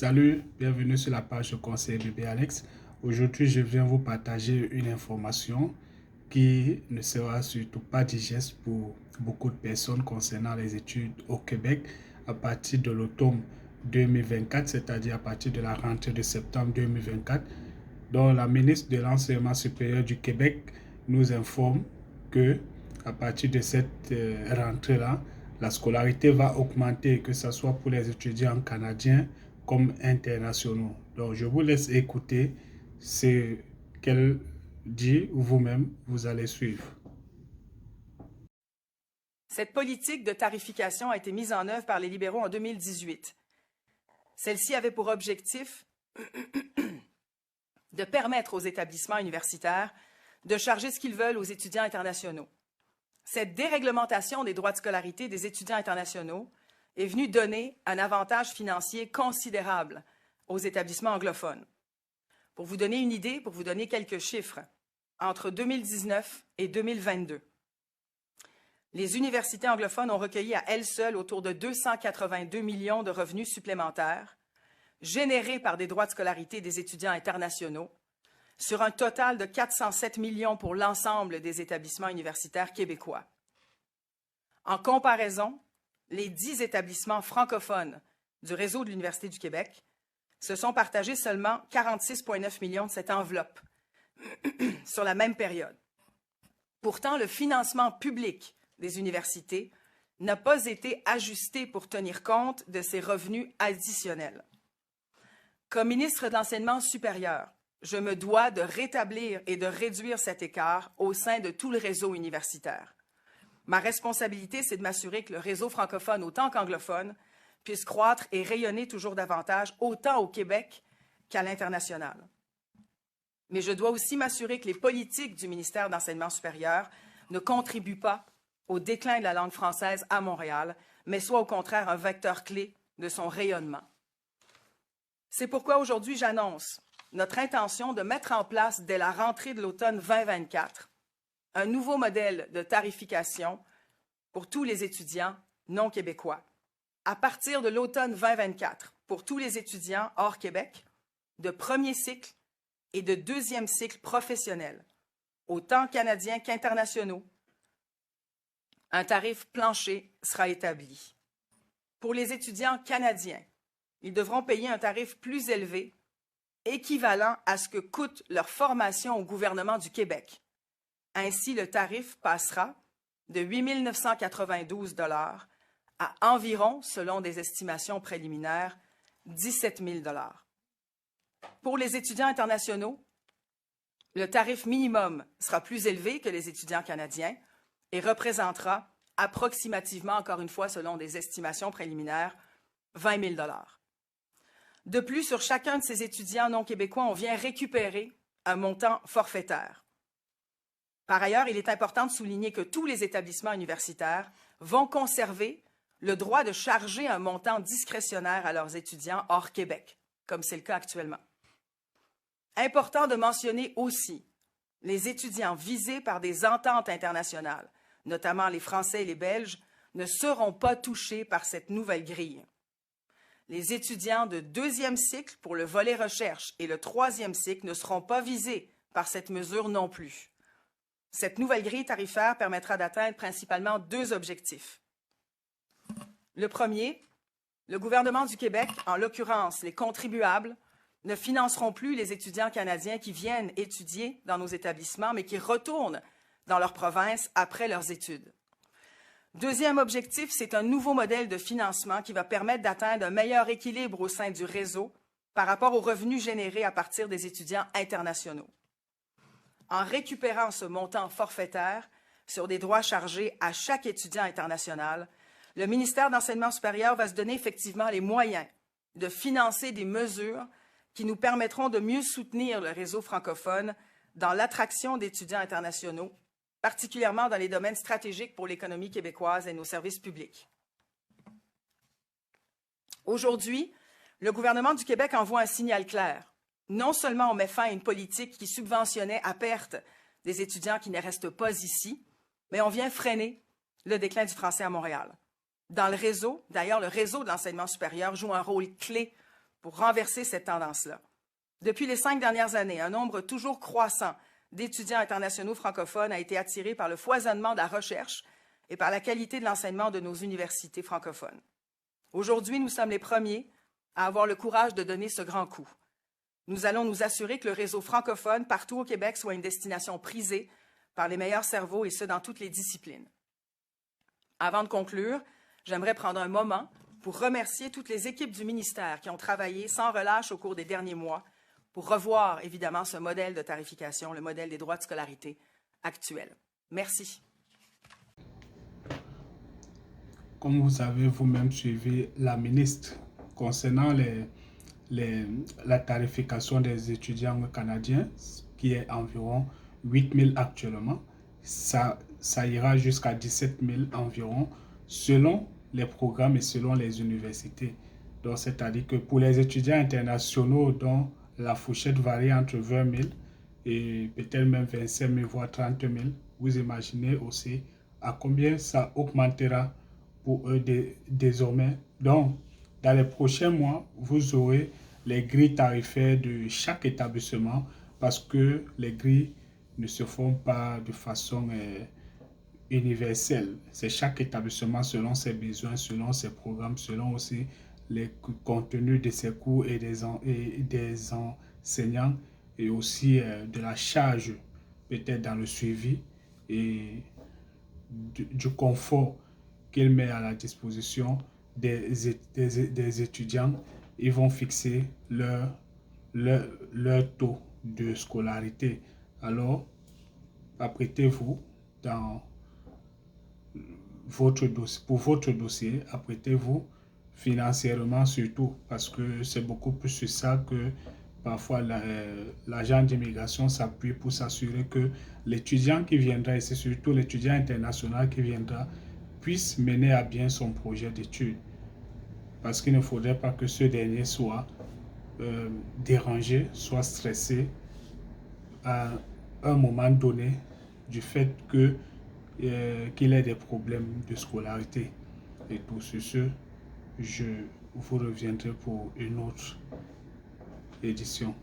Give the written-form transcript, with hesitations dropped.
Salut, bienvenue sur la page conseil bébé Alex. Aujourd'hui, je viens vous partager une information qui ne sera surtout pas digeste pour beaucoup de personnes concernant les études au Québec à partir de l'automne 2024, c'est-à-dire à partir de la rentrée de septembre 2024, dont la ministre de l'Enseignement supérieur du Québec nous informe que à partir de cette rentrée-là, la scolarité va augmenter, que ce soit pour les étudiants canadiens comme internationaux. Donc, je vous laisse écouter ce qu'elle dit, vous-même, vous allez suivre. Cette politique de tarification a été mise en œuvre par les libéraux en 2018. Celle-ci avait pour objectif de permettre aux établissements universitaires de charger ce qu'ils veulent aux étudiants internationaux. Cette déréglementation des droits de scolarité des étudiants internationaux est venue donner un avantage financier considérable aux établissements anglophones. Pour vous donner une idée, pour vous donner quelques chiffres, entre 2019 et 2022, les universités anglophones ont recueilli à elles seules autour de 282 millions de revenus supplémentaires générés par des droits de scolarité des étudiants internationaux, sur un total de 407 millions pour l'ensemble des établissements universitaires québécois. En comparaison, les 10 établissements francophones du réseau de l'Université du Québec se sont partagés seulement 46,9 millions de cette enveloppe sur la même période. Pourtant, le financement public des universités n'a pas été ajusté pour tenir compte de ces revenus additionnels. Comme ministre de l'Enseignement supérieur, je me dois de rétablir et de réduire cet écart au sein de tout le réseau universitaire. Ma responsabilité, c'est de m'assurer que le réseau francophone autant qu'anglophone puisse croître et rayonner toujours davantage, autant au Québec qu'à l'international. Mais je dois aussi m'assurer que les politiques du ministère de l'Enseignement supérieur ne contribuent pas au déclin de la langue française à Montréal, mais soient au contraire un vecteur clé de son rayonnement. C'est pourquoi aujourd'hui j'annonce notre intention de mettre en place dès la rentrée de l'automne 2024 un nouveau modèle de tarification pour tous les étudiants non québécois. À partir de l'automne 2024, pour tous les étudiants hors Québec, de premier cycle et de deuxième cycle professionnel, autant canadiens qu'internationaux, un tarif plancher sera établi. Pour les étudiants canadiens, ils devront payer un tarif plus élevé, équivalent à ce que coûte leur formation au gouvernement du Québec. Ainsi, le tarif passera de 8 992 $ à environ, selon des estimations préliminaires, 17 000 $. Pour les étudiants internationaux, le tarif minimum sera plus élevé que les étudiants canadiens et représentera approximativement, encore une fois selon des estimations préliminaires, 20 000 $. De plus, sur chacun de ces étudiants non québécois, on vient récupérer un montant forfaitaire. Par ailleurs, il est important de souligner que tous les établissements universitaires vont conserver le droit de charger un montant discrétionnaire à leurs étudiants hors Québec, comme c'est le cas actuellement. Important de mentionner aussi les étudiants visés par des ententes internationales, notamment les Français et les Belges, ne seront pas touchés par cette nouvelle grille. Les étudiants de deuxième cycle pour le volet recherche et le troisième cycle ne seront pas visés par cette mesure non plus. Cette nouvelle grille tarifaire permettra d'atteindre principalement deux objectifs. Le premier, le gouvernement du Québec, en l'occurrence les contribuables, ne financeront plus les étudiants canadiens qui viennent étudier dans nos établissements, mais qui retournent dans leur province après leurs études. Deuxième objectif, c'est un nouveau modèle de financement qui va permettre d'atteindre un meilleur équilibre au sein du réseau par rapport aux revenus générés à partir des étudiants internationaux. En récupérant ce montant forfaitaire sur des droits chargés à chaque étudiant international, le ministère de l'Enseignement supérieur va se donner effectivement les moyens de financer des mesures qui nous permettront de mieux soutenir le réseau francophone dans l'attraction d'étudiants internationaux, particulièrement dans les domaines stratégiques pour l'économie québécoise et nos services publics. Aujourd'hui, le gouvernement du Québec envoie un signal clair. Non seulement on met fin à une politique qui subventionnait à perte des étudiants qui ne restent pas ici, mais on vient freiner le déclin du français à Montréal. Dans le réseau, d'ailleurs, le réseau de l'enseignement supérieur joue un rôle clé pour renverser cette tendance-là. Depuis les 5 dernières années, un nombre toujours croissant d'étudiants internationaux francophones a été attiré par le foisonnement de la recherche et par la qualité de l'enseignement de nos universités francophones. Aujourd'hui, nous sommes les premiers à avoir le courage de donner ce grand coup. Nous allons nous assurer que le réseau francophone partout au Québec soit une destination prisée par les meilleurs cerveaux et ce, dans toutes les disciplines. Avant de conclure, j'aimerais prendre un moment pour remercier toutes les équipes du ministère qui ont travaillé sans relâche au cours des derniers mois pour revoir, évidemment, ce modèle de tarification, le modèle des droits de scolarité actuel. Merci. Comme vous avez vous-même suivi la ministre concernant la tarification des étudiants canadiens, qui est environ 8 000 actuellement, ça ira jusqu'à 17 000 environ, selon les programmes et selon les universités. Donc, c'est-à-dire que pour les étudiants internationaux, dont la fourchette varie entre 20 000 et peut-être même 25 000, voire 30 000, vous imaginez aussi à combien ça augmentera pour eux désormais. Donc, dans les prochains mois, vous aurez les grilles tarifaires de chaque établissement parce que les grilles ne se font pas de façon universelle. C'est chaque établissement selon ses besoins, selon ses programmes, selon aussi les contenus de ses cours et des enseignants et aussi de la charge peut-être dans le suivi et du confort qu'il met à la disposition des étudiants. Ils vont fixer leur taux de scolarité. Alors, apprêtez-vous dans pour votre dossier, apprêtez-vous financièrement surtout, parce que c'est beaucoup plus sur ça que parfois l'agent d'immigration s'appuie pour s'assurer que l'étudiant qui viendra, et c'est surtout l'étudiant international qui viendra, puisse mener à bien son projet d'études. Parce qu'il ne faudrait pas que ce dernier soit dérangé, soit stressé à un moment donné du fait qu'il ait des problèmes de scolarité. Et pour ce, je vous reviendrai pour une autre édition.